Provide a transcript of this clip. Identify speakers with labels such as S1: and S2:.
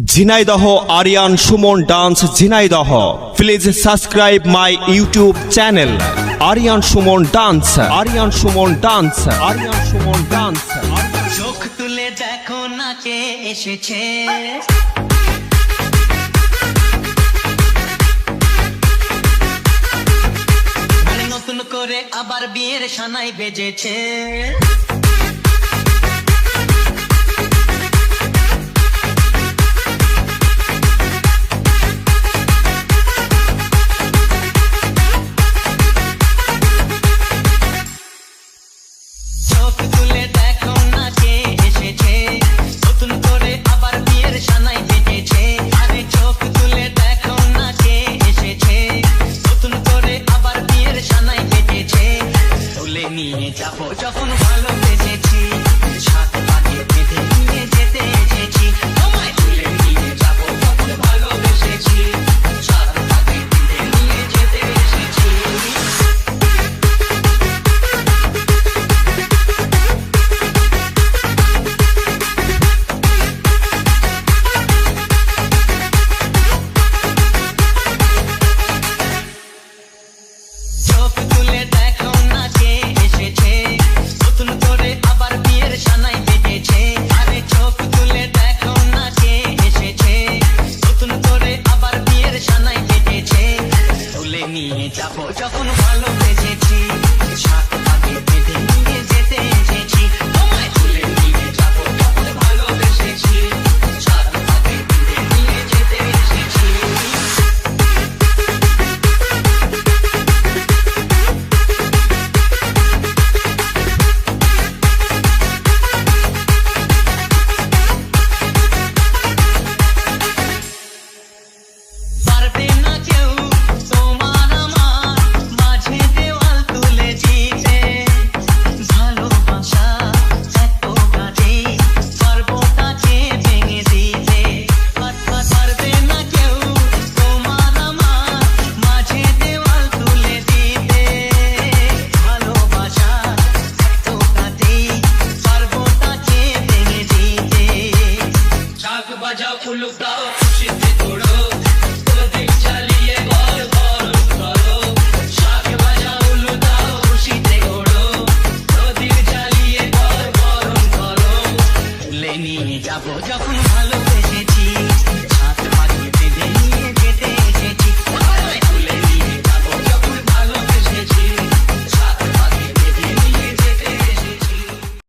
S1: Jhenaidah Ariyan Sumon dance Jhenaidah. Please subscribe my YouTube channel Ariyan Sumon dance. Ariyan Sumon dance. Ariyan Sumon dance.
S2: চোখ তুলে দেখো না কে এসেছে, নতুন করে আবার বিয়ের সানাই বেজেছে। চোখ তুলে দেখো না কে এসেছে, নতুন করে আবার বিয়ের সানাই বেজেছে। আরে চোখ তুলে দেখো না কে এসেছে, নতুন করে আবার বিয়ের সানাই বেজেছে। তুলে নিয়ে যাবো যখন ভালোবেসেছি, সাত পাকে বেঁধে নিয়ে যেতে এসেছি। তোমায় তুলে নিয়ে যাবো যখন ভালোবেসেছি, সাত পাকে বেঁধে নিয়ে যেতে এসেছি। চোখ তুলে দেখো না কে এসেছে, নতুন করে আবার বিয়ের সানাই বেজেছে। আরে চোখ তুলে দেখো না কে এসেছে, নতুন করে আবার বিয়ের সানাই বেজেছে। তুলে নিয়ে যাবো যখন ভালোবেসেছি, সাত পাকে বেঁধে নিয়ে যেতে এসেছি। তোমায় তুলে নিয়ে যাবো যখন ভালোবেসেছি, সাত পাকে বেঁধে নিয়ে যেতে এসেছি। পারবে না কেউ তোমার আমার মাঝে দেওয়াল তুলে দিতে, ভালোবাসা এত কাজে পারবো তাকে ভেঙে দিতে। পারবে না কেউ তোমার আমার মাঝে দেওয়াল তুলে দিতে, ভালোবাসা এত কাজে পারবো তাকে ভেঙে দিতে। শাক বাজাও উলুক দাও খুশিতে তোড়ো, প্রদীপ জ্বালিয়ে ঘর বরণ করো। শাক বাজাও উলুক দাও খুশিতে ওড়ো, প্রদীপ জ্বালিয়ে ঘর বরণ করো। তুলে নিয়ে যাবো যখন ভালো